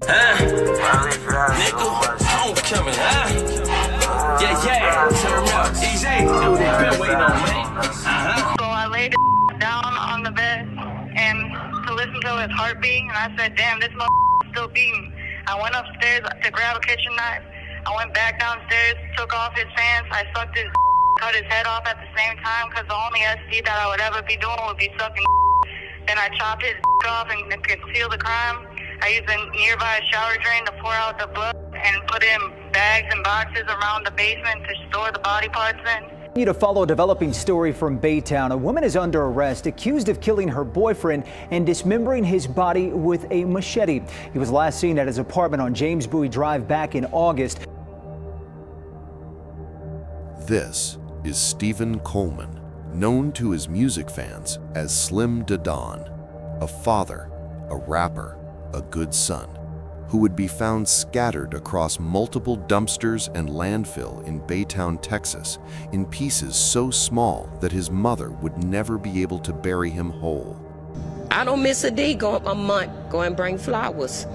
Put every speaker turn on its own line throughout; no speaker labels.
Nickel, homecoming, yeah, turn up, easy, do they been waiting on me,
So I laid down on the bed and to listen to his heartbeat, and I said, damn, this motherfucker's still beating. I went upstairs to grab a kitchen knife. I went back downstairs, took off his pants, I sucked his cut his head off at the same time, because the only SD that I would ever be doing would be sucking. Then I chopped his off and concealed the crime. I used a nearby shower drain to pour out the blood and put in bags and boxes around the basement to store the body parts in.
To follow a developing story from Baytown, a woman is under arrest accused of killing her boyfriend and dismembering his body with a machete. He was last seen at his apartment on James Bowie Drive back in August.
This is Stephen Coleman, known to his music fans as Slim Da Don, a father, a rapper, a good son, who would be found scattered across multiple dumpsters and landfill in Baytown, Texas, in pieces so small that his mother would never be able to bury him whole.
I don't miss a day, go a month, go and bring flowers.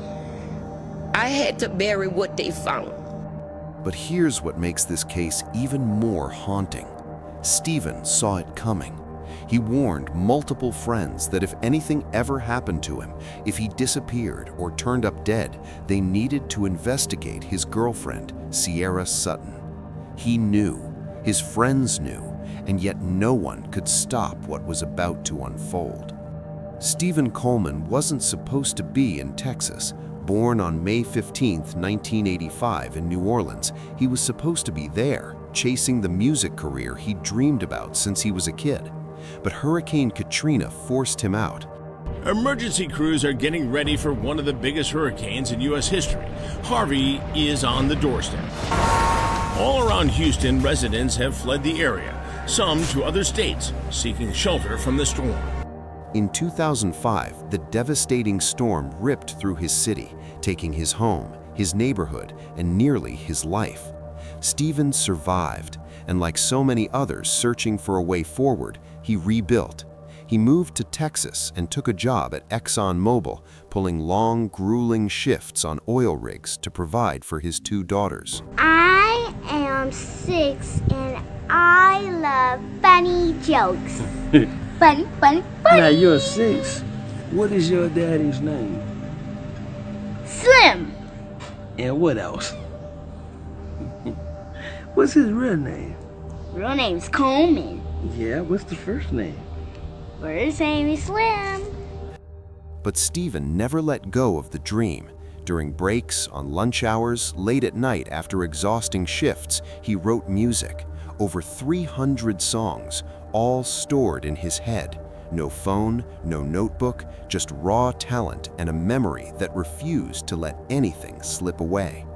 I had to bury what they found.
But here's what makes this case even more haunting. Stephen saw it coming. He warned multiple friends that if anything ever happened to him, if he disappeared or turned up dead, they needed to investigate his girlfriend, Cierra Sutton. He knew, his friends knew, and yet no one could stop what was about to unfold. Stephen Coleman wasn't supposed to be in Texas. Born on May 15, 1985 in New Orleans, he was supposed to be there, chasing the music career he dreamed about since he was a kid. But Hurricane Katrina forced him out.
Emergency crews are getting ready for one of the biggest hurricanes in U.S. history. Harvey is on the doorstep. All around Houston, residents have fled the area, some to other states, seeking shelter from the storm.
In 2005, the devastating storm ripped through his city, taking his home, his neighborhood, and nearly his life. Stephen survived, and like so many others searching for a way forward, he rebuilt. He moved to Texas and took a job at ExxonMobil, pulling long, grueling shifts on oil rigs to provide for his two daughters.
I am 6 and I love funny jokes. Funny.
Now you're 6. What is your daddy's name?
Slim.
And what else? What's his real name?
Real name's Coleman.
Yeah, what's the first name?
First name is Slim.
But Stephen never let go of the dream. During breaks, on lunch hours, late at night after exhausting shifts, he wrote music. Over 300 songs, all stored in his head. No phone, no notebook, just raw talent and a memory that refused to let anything slip away.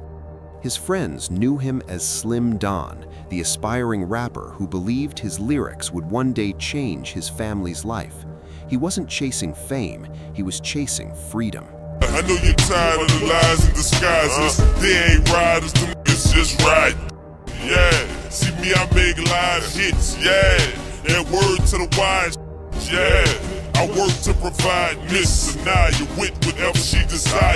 His friends knew him as Slim Don, the aspiring rapper who believed his lyrics would one day change his family's life. He wasn't chasing fame, he was chasing freedom.
I know you're tired of the lies and disguises. They ain't riders, them niggas just ride. Yeah, see me, I make a lot of hits, yeah. And word to the wise, yeah. I work to provide Miss Sanaya with whatever she desire.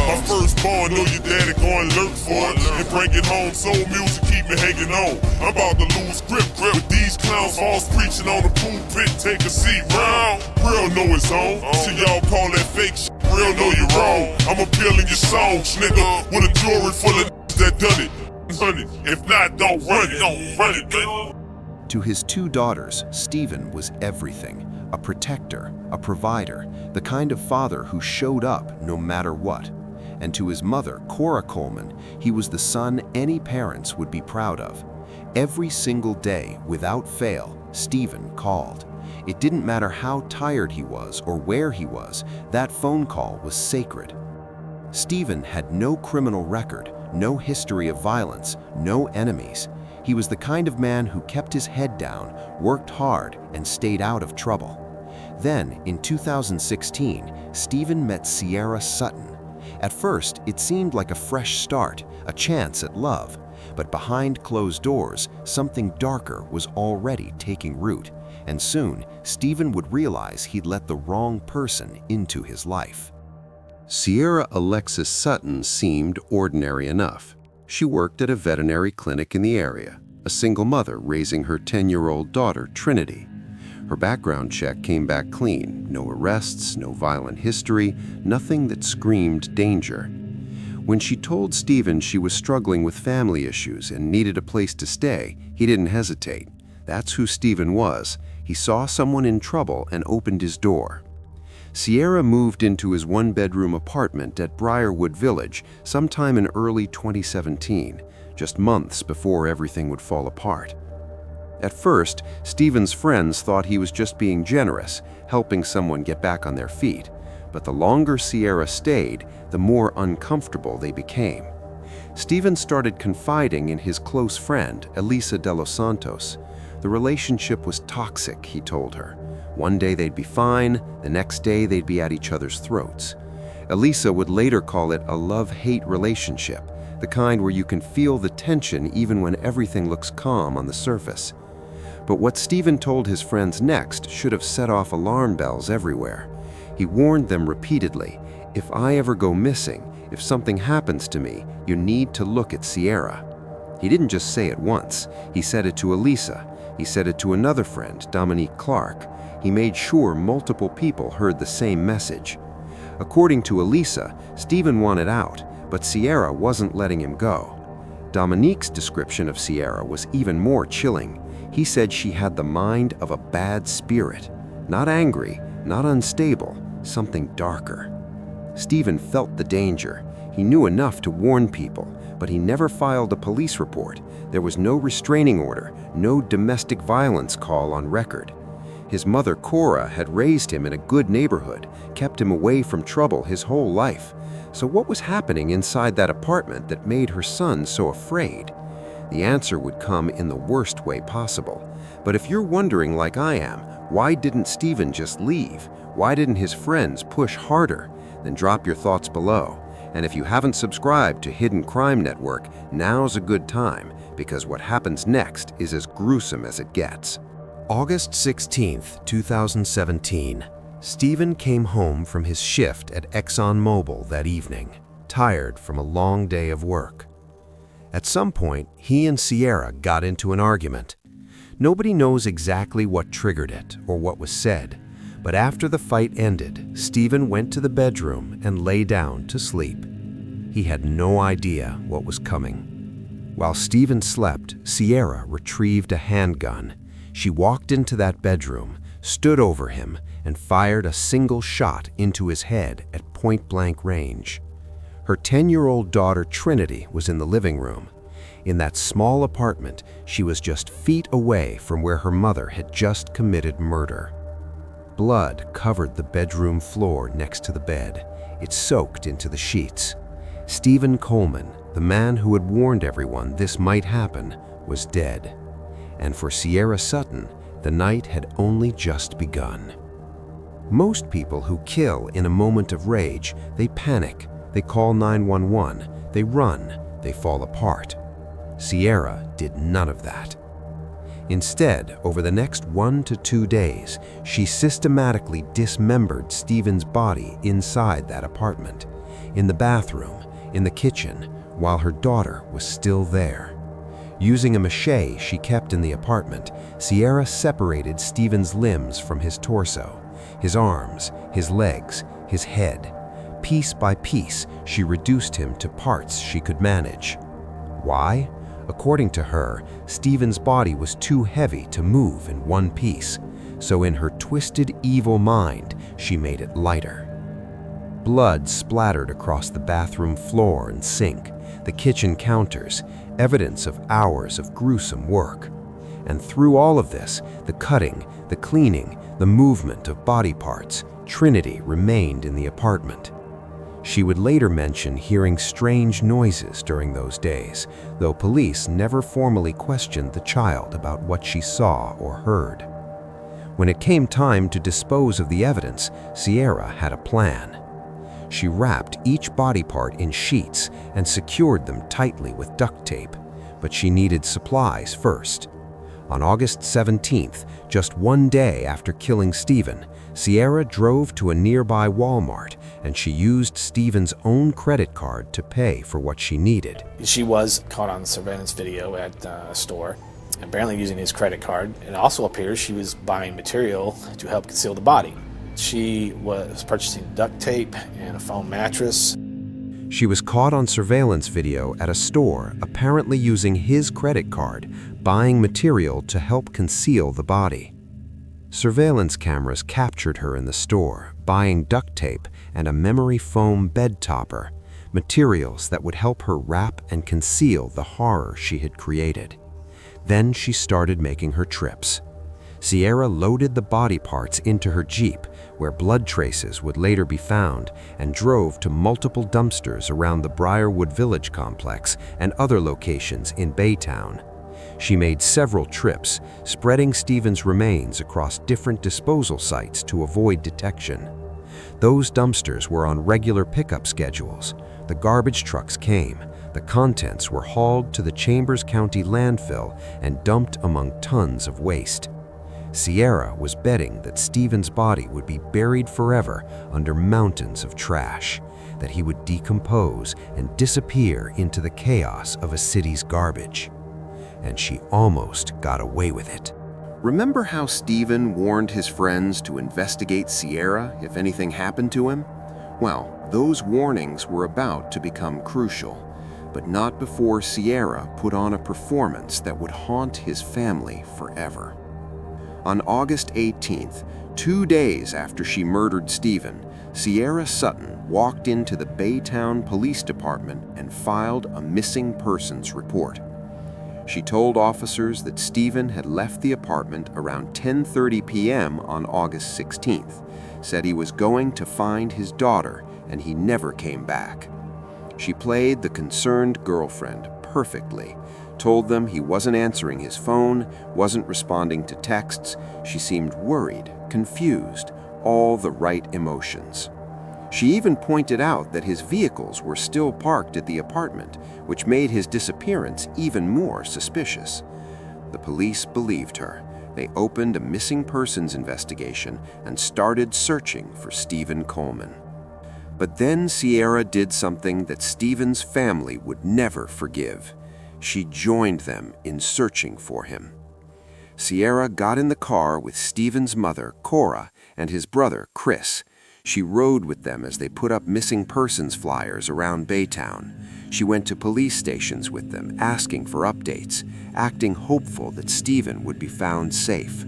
My firstborn, know your daddy going lurk for it and bring it home. Soul music keep me hanging on. I'm about to lose grip with these clowns false preaching on the pulpit. Take a seat round. Real know it's on. So y'all call that fake shit. Real know you're wrong. I'm appealing your songs, nigga, with a jury full of that done it. If not, don't run it, baby.
To his two daughters, Stephen was everything. A protector, a provider, the kind of father who showed up no matter what. And to his mother, Cora Coleman, he was the son any parents would be proud of. Every single day, without fail, Stephen called. It didn't matter how tired he was or where he was, that phone call was sacred. Stephen had no criminal record, no history of violence, no enemies. He was the kind of man who kept his head down, worked hard, and stayed out of trouble. Then, in 2016, Stephen met Cierra Sutton. At first, it seemed like a fresh start, a chance at love. But behind closed doors, something darker was already taking root. And soon, Stephen would realize he'd let the wrong person into his life. Cierra Alexis Sutton seemed ordinary enough. She worked at a veterinary clinic in the area, a single mother raising her 10-year-old daughter, Trinity. Her background check came back clean. No arrests, no violent history, nothing that screamed danger. When she told Stephen she was struggling with family issues and needed a place to stay, he didn't hesitate. That's who Stephen was. He saw someone in trouble and opened his door. Cierra moved into his one-bedroom apartment at Briarwood Village sometime in early 2017, just months before everything would fall apart. At first, Stephen's friends thought he was just being generous, helping someone get back on their feet. But the longer Cierra stayed, the more uncomfortable they became. Stephen started confiding in his close friend, Elisa de los Santos. The relationship was toxic, he told her. One day they'd be fine, the next day they'd be at each other's throats. Elisa would later call it a love-hate relationship, the kind where you can feel the tension even when everything looks calm on the surface. But what Stephen told his friends next should have set off alarm bells everywhere. He warned them repeatedly, "If I ever go missing, if something happens to me, you need to look at Cierra." He didn't just say it once. He said it to Elisa. He said it to another friend, Dominique Clark. He made sure multiple people heard the same message. According to Elisa, Stephen wanted out, but Cierra wasn't letting him go. Dominique's description of Cierra was even more chilling. He said she had the mind of a bad spirit. Not angry, not unstable, something darker. Stephen felt the danger. He knew enough to warn people, but he never filed a police report. There was no restraining order, no domestic violence call on record. His mother, Cora, had raised him in a good neighborhood, kept him away from trouble his whole life. So what was happening inside that apartment that made her son so afraid? The answer would come in the worst way possible. But if you're wondering like I am, why didn't Stephen just leave? Why didn't his friends push harder? Then drop your thoughts below. And if you haven't subscribed to Hidden Crime Network, now's a good time, because what happens next is as gruesome as it gets. August 16th, 2017. Stephen came home from his shift at ExxonMobil that evening, tired from a long day of work. At some point, he and Cierra got into an argument. Nobody knows exactly what triggered it or what was said, but after the fight ended, Stephen went to the bedroom and lay down to sleep. He had no idea what was coming. While Stephen slept, Cierra retrieved a handgun. She walked into that bedroom, stood over him, and fired a single shot into his head at point-blank range. Her 10-year-old daughter Trinity was in the living room. In that small apartment, she was just feet away from where her mother had just committed murder. Blood covered the bedroom floor next to the bed. It soaked into the sheets. Stephen Coleman, the man who had warned everyone this might happen, was dead. And for Cierra Sutton, the night had only just begun. Most people who kill in a moment of rage, they panic, they call 911, they run, they fall apart. Cierra did none of that. Instead, over the next 1 to 2 days, she systematically dismembered Stephen's body inside that apartment, in the bathroom, in the kitchen, while her daughter was still there. Using a machete she kept in the apartment, Cierra separated Stephen's limbs from his torso, his arms, his legs, his head. Piece by piece, she reduced him to parts she could manage. Why? According to her, Stephen's body was too heavy to move in one piece, so in her twisted, evil mind, she made it lighter. Blood splattered across the bathroom floor and sink, the kitchen counters, evidence of hours of gruesome work. And through all of this, the cutting, the cleaning, the movement of body parts, Trinity remained in the apartment. She would later mention hearing strange noises during those days, though police never formally questioned the child about what she saw or heard. When it came time to dispose of the evidence, Cierra had a plan. She wrapped each body part in sheets and secured them tightly with duct tape, but she needed supplies first. On August 17th, just one day after killing Stephen, Cierra drove to a nearby Walmart and she used Stephen's own credit card to pay for what she needed.
She was caught on the surveillance video at a store, apparently using his credit card. It also appears she was buying material to help conceal the body. She was purchasing duct tape and a foam mattress.
She was caught on surveillance video at a store, apparently using his credit card, buying material to help conceal the body. Surveillance cameras captured her in the store, buying duct tape and a memory foam bed topper, materials that would help her wrap and conceal the horror she had created. Then she started making her trips. Cierra loaded the body parts into her Jeep, where blood traces would later be found, and drove to multiple dumpsters around the Briarwood Village complex and other locations in Baytown. She made several trips, spreading Stephen's remains across different disposal sites to avoid detection. Those dumpsters were on regular pickup schedules. The garbage trucks came. The contents were hauled to the Chambers County landfill and dumped among tons of waste. Cierra was betting that Stephen's body would be buried forever under mountains of trash, that he would decompose and disappear into the chaos of a city's garbage. And she almost got away with it.
Remember how Stephen warned his friends to investigate Cierra if anything happened to him? Well, those warnings were about to become crucial, but not before Cierra put on a performance that would haunt his family forever. On August 18th, 2 days after she murdered Stephen, Cierra Sutton walked into the Baytown Police Department and filed a missing persons report. She told officers that Stephen had left the apartment around 10:30 p.m. on August 16th, said he was going to find his daughter, and he never came back. She played the concerned girlfriend perfectly, told them he wasn't answering his phone, wasn't responding to texts. She seemed worried, confused, all the right emotions. She even pointed out that his vehicles were still parked at the apartment, which made his disappearance even more suspicious. The police believed her. They opened a missing persons investigation and started searching for Stephen Coleman. But then Cierra did something that Stephen's family would never forgive. She joined them in searching for him. Cierra got in the car with Stephen's mother, Cora, and his brother, Chris. She rode with them as they put up missing persons flyers around Baytown. She went to police stations with them, asking for updates, acting hopeful that Stephen would be found safe.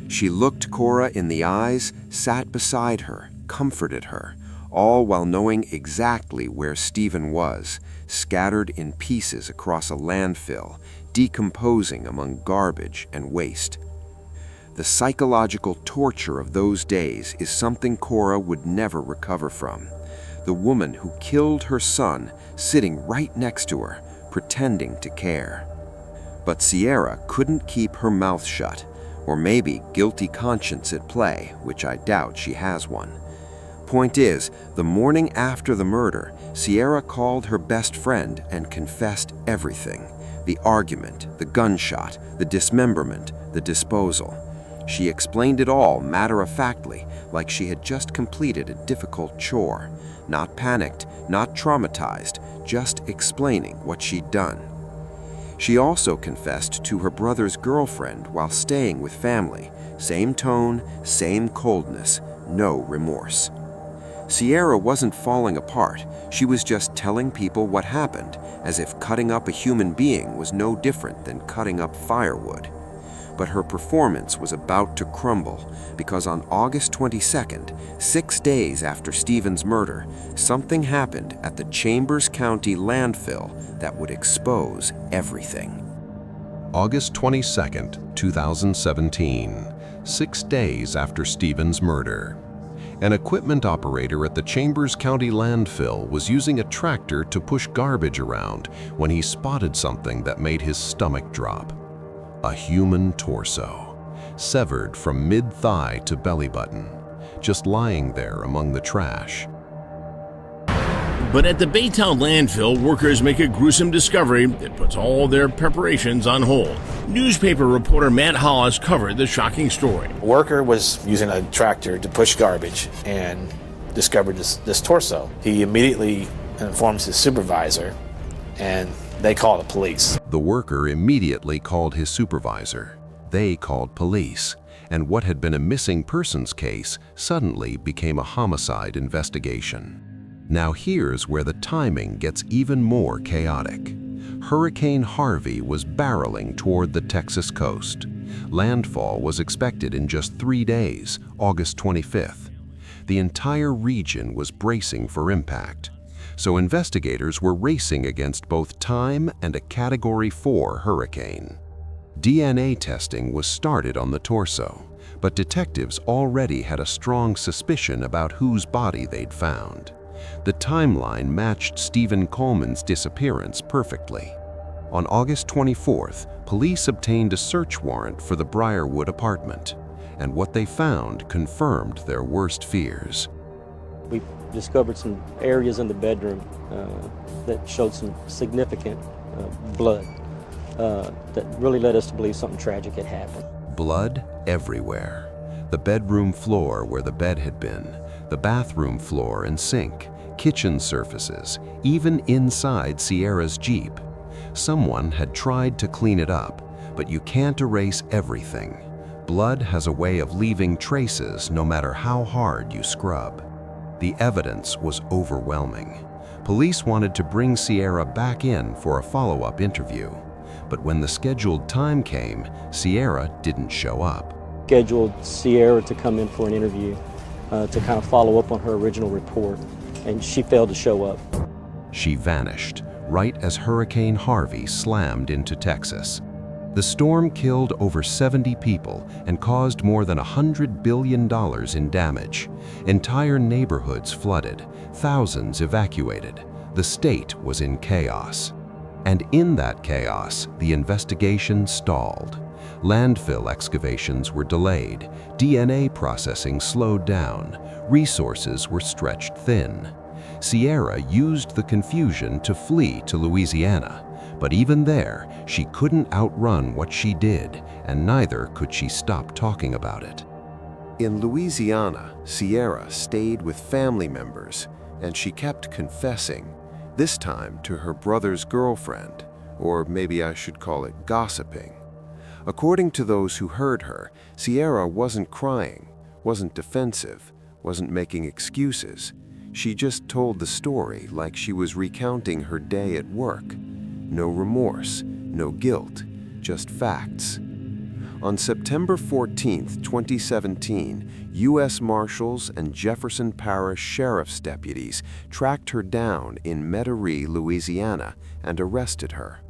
She looked Cora in the eyes, sat beside her, comforted her, all while knowing exactly where Stephen was, scattered in pieces across a landfill, decomposing among garbage and waste. The psychological torture of those days is something Cora would never recover from. The woman who killed her son sitting right next to her, pretending to care. But Cierra couldn't keep her mouth shut, or maybe guilty conscience at play, which I doubt she has one. Point is, the morning after the murder, Cierra called her best friend and confessed everything. The argument, the gunshot, the dismemberment, the disposal. She explained it all matter-of-factly, like she had just completed a difficult chore. Not panicked, not traumatized, just explaining what she'd done. She also confessed to her brother's girlfriend while staying with family. Same tone, same coldness, no remorse. Cierra wasn't falling apart. She was just telling people what happened, as if cutting up a human being was no different than cutting up firewood. But her performance was about to crumble, because on August 22nd, 6 days after Stephen's murder, something happened at the Chambers County landfill that would expose everything.
August 22nd, 2017, 6 days after Stephen's murder. An equipment operator at the Chambers County landfill was using a tractor to push garbage around when he spotted something that made his stomach drop. A human torso, severed from mid-thigh to belly button, just lying there among the trash.
But at the Baytown landfill, workers make a gruesome discovery that puts all their preparations on hold. Newspaper reporter Matt Hollis covered the shocking story.
A worker was using a tractor to push garbage and discovered this torso. He immediately informs his supervisor, and they call the police.
The worker immediately called his supervisor. They called police, and what had been a missing persons case suddenly became a homicide investigation. Now here's where the timing gets even more chaotic. Hurricane Harvey was barreling toward the Texas coast. Landfall was expected in just 3 days, August 25th. The entire region was bracing for impact. So investigators were racing against both time and a Category 4 hurricane. DNA testing was started on the torso, but detectives already had a strong suspicion about whose body they'd found. The timeline matched Stephen Coleman's disappearance perfectly. On August 24th, police obtained a search warrant for the Briarwood apartment, and what they found confirmed their worst fears.
We discovered some areas in the bedroom that showed some significant blood that really led us to believe something tragic had happened.
Blood everywhere. The bedroom floor where the bed had been, the bathroom floor and sink, kitchen surfaces, even inside Cierra's Jeep. Someone had tried to clean it up, but you can't erase everything. Blood has a way of leaving traces no matter how hard you scrub. The evidence was overwhelming. Police wanted to bring Cierra back in for a follow-up interview, but when the scheduled time came, Cierra didn't show up.
Scheduled Cierra to come in for an interview to kind of follow up on her original report, and she failed to show up.
She vanished right as Hurricane Harvey slammed into Texas. The storm killed over 70 people and caused more than $100 billion in damage. Entire neighborhoods flooded, thousands evacuated. The state was in chaos. And in that chaos, the investigation stalled. Landfill excavations were delayed, DNA processing slowed down, resources were stretched thin. Cierra used the confusion to flee to Louisiana, but even there, she couldn't outrun what she did, and neither could she stop talking about it.
In Louisiana, Cierra stayed with family members, and she kept confessing, this time to her brother's girlfriend, or maybe I should call it gossiping. According to those who heard her, Cierra wasn't crying, wasn't defensive, wasn't making excuses. She just told the story like she was recounting her day at work. No remorse, no guilt, just facts. On September 14, 2017, U.S. Marshals and Jefferson Parish Sheriff's deputies tracked her down in Metairie, Louisiana, and arrested her.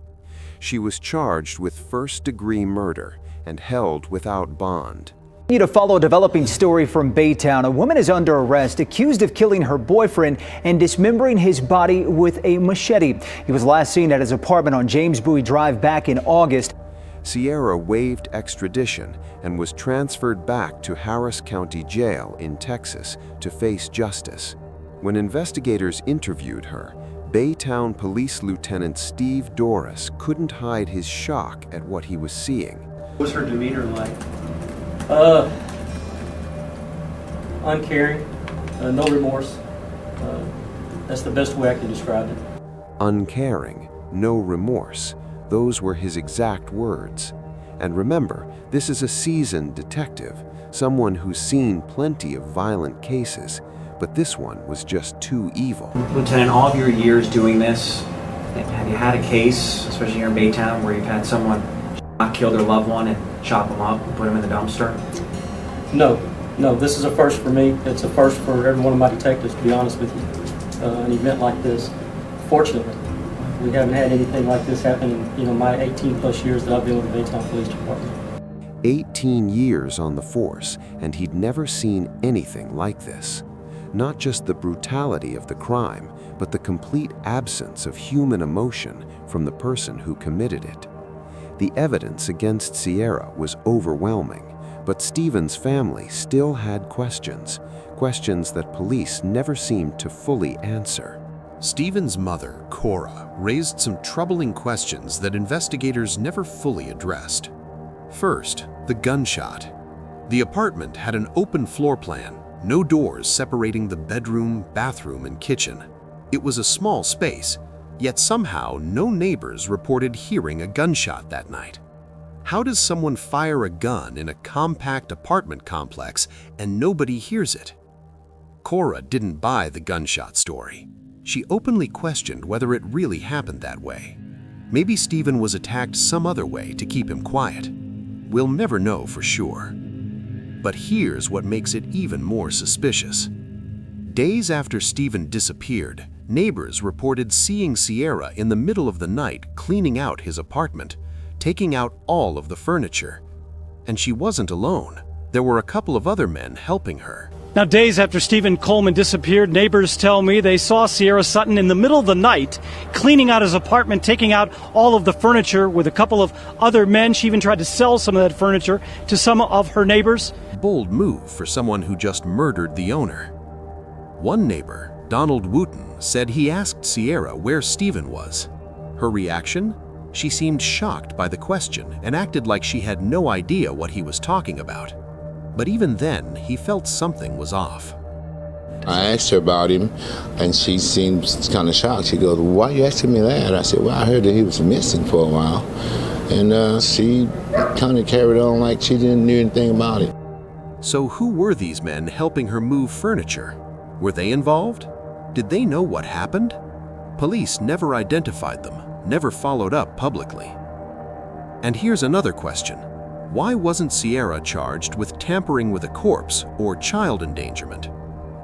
She was charged with first-degree murder and held without bond.
To follow a developing story from Baytown, a woman is under arrest accused of killing her boyfriend and dismembering his body with a machete. He was last seen at his apartment on James Bowie Drive back in August.
Cierra waived extradition and was transferred back to Harris County Jail in Texas to face justice. When investigators interviewed her, Baytown Police Lieutenant Steve Doris couldn't hide his shock at what he was seeing.
What was her demeanor like? Uncaring, no remorse. That's the best way I can describe it.
Uncaring, no remorse. Those were his exact words. And remember, this is a seasoned detective, someone who's seen plenty of violent cases, but this one was just too evil.
Lieutenant, all of your years doing this, have you had a case, especially here in Baytown, where you've had someone kill their loved one and chop them up and put them in the dumpster?
No, this is a first for me. It's a first for every one of my detectives, to be honest with you. An event like this, fortunately, we haven't had anything like this happen in my 18 plus years that I've been with the Baytown Police Department.
18 years on the force, and he'd never seen anything like this. Not just the brutality of the crime, but the complete absence of human emotion from the person who committed it. The evidence against Cierra was overwhelming, but Stephen's family still had questions that police never seemed to fully answer.
Stephen's mother, Cora, raised some troubling questions that investigators never fully addressed. First, the gunshot. The apartment had an open floor plan, no doors separating the bedroom, bathroom, and kitchen. It was a small space, yet somehow no neighbors reported hearing a gunshot that night. How does someone fire a gun in a compact apartment complex and nobody hears it? Cora didn't buy the gunshot story. She openly questioned whether it really happened that way. Maybe Stephen was attacked some other way to keep him quiet. We'll never know for sure. But here's what makes it even more suspicious. Days after Stephen disappeared, neighbors reported seeing Cierra in the middle of the night cleaning out his apartment, taking out all of the furniture. And she wasn't alone. There were a couple of other men helping her.
Now, days after Stephen Coleman disappeared, neighbors tell me they saw Cierra Sutton in the middle of the night cleaning out his apartment, taking out all of the furniture with a couple of other men. She even tried to sell some of that furniture to some of her neighbors.
Bold move for someone who just murdered the owner. One neighbor, Donald Wooten, said he asked Cierra where Stephen was. Her reaction? She seemed shocked by the question and acted like she had no idea what he was talking about. But even then, he felt something was off.
I asked her about him, and she seemed kind of shocked. She goes, "Why are you asking me that?" I said, "Well, I heard that he was missing for a while." And she kind of carried on like she didn't know anything about it.
So who were these men helping her move furniture? Were they involved? Did they know what happened? Police never identified them, never followed up publicly. And here's another question. Why wasn't Cierra charged with tampering with a corpse or child endangerment?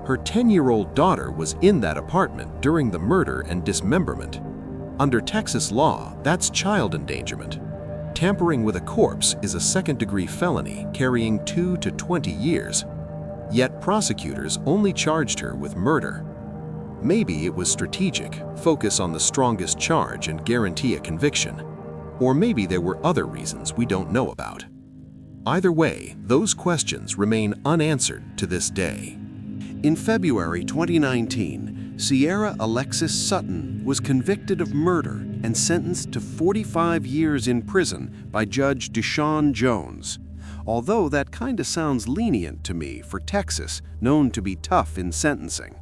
Her 10-year-old daughter was in that apartment during the murder and dismemberment. Under Texas law, that's child endangerment. Tampering with a corpse is a second-degree felony carrying 2 to 20 years. Yet prosecutors only charged her with murder. Maybe it was strategic, focus on the strongest charge and guarantee a conviction. Or maybe there were other reasons we don't know about. Either way, those questions remain unanswered to this day. In February 2019, Cierra Alexis Sutton was convicted of murder and sentenced to 45 years in prison by Judge Deshaun Jones. Although that kinda sounds lenient to me for Texas, known to be tough in sentencing.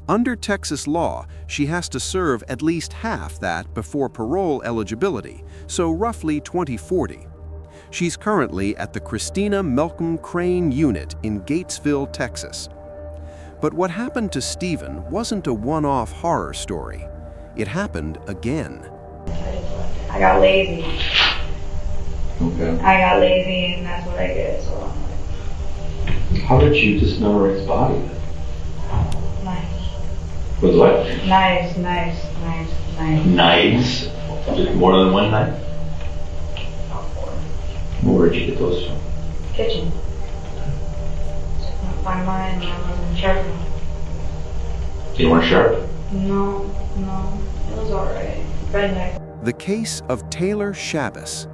Under Texas law, she has to serve at least half that before parole eligibility, so roughly 2040. She's currently at the Christina Malcolm Crane Unit in Gatesville, Texas. But what happened to Stephen wasn't a one-off horror story. It happened again.
I got lazy.
Okay.
I got lazy, and that's what I did. So
How did you dismember his body?
knives,
With what?
knives.
Knives? Just more than one knife? Where'd you get those from?
Kitchen. Couldn't find mine, and I wasn't sharp enough.
You weren't sharp?
No, it was alright. Redneck.
The case of Taylor Shabbos.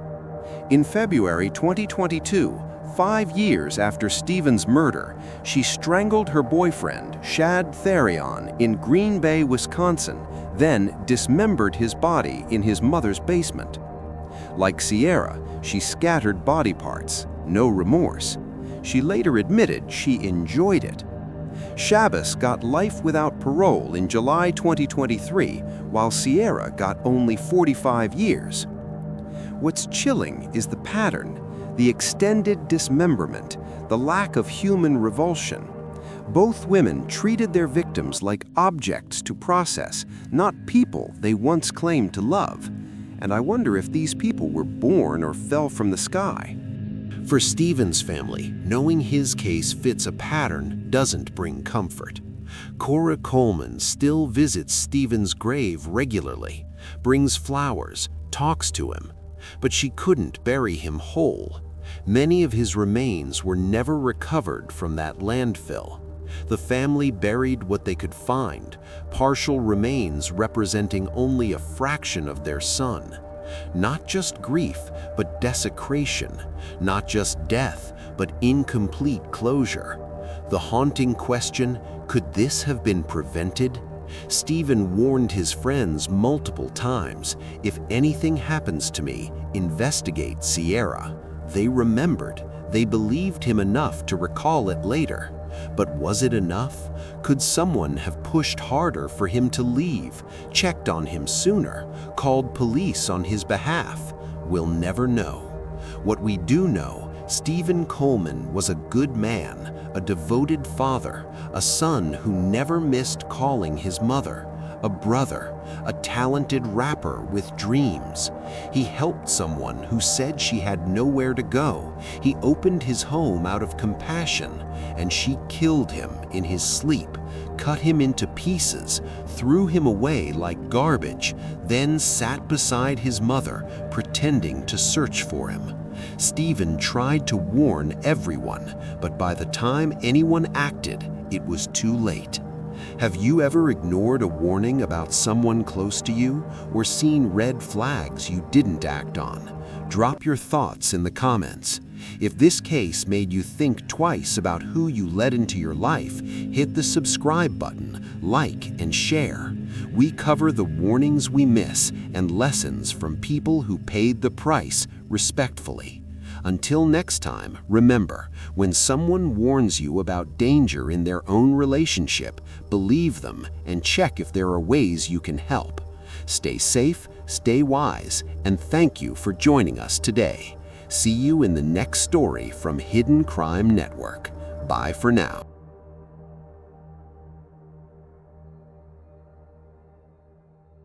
In February 2022, 5 years after Stephen's murder, she strangled her boyfriend, Shad Therion, in Green Bay, Wisconsin, then dismembered his body in his mother's basement. Like Cierra, she scattered body parts, no remorse. She later admitted she enjoyed it. Shabbos got life without parole in July 2023, while Cierra got only 45 years. What's chilling is the pattern, the extended dismemberment, the lack of human revulsion. Both women treated their victims like objects to process, not people they once claimed to love. And I wonder if these people were born or fell from the sky. For Stephen's family, knowing his case fits a pattern doesn't bring comfort. Cora Coleman still visits Stephen's grave regularly, brings flowers, talks to him, but she couldn't bury him whole. Many of his remains were never recovered from that landfill. The family buried what they could find, partial remains representing only a fraction of their son. Not just grief, but desecration. Not just death, but incomplete closure. The haunting question, could this have been prevented? Stephen warned his friends multiple times, "If anything happens to me, investigate Cierra." They remembered. They believed him enough to recall it later. But was it enough? Could someone have pushed harder for him to leave, checked on him sooner, called police on his behalf? We'll never know. What we do know, Stephen Coleman was a good man, a devoted father, a son who never missed calling his mother, a brother, a talented rapper with dreams. He helped someone who said she had nowhere to go. He opened his home out of compassion, and she killed him in his sleep, cut him into pieces, threw him away like garbage, then sat beside his mother, pretending to search for him. Stephen tried to warn everyone, but by the time anyone acted, it was too late. Have you ever ignored a warning about someone close to you or seen red flags you didn't act on? Drop your thoughts in the comments. If this case made you think twice about who you let into your life, hit the subscribe button, like, and share. We cover the warnings we miss and lessons from people who paid the price respectfully. Until next time, remember, when someone warns you about danger in their own relationship, believe them and check if there are ways you can help. Stay safe, stay wise, and thank you for joining us today. See you in the next story from Hidden Crime Network. Bye for now.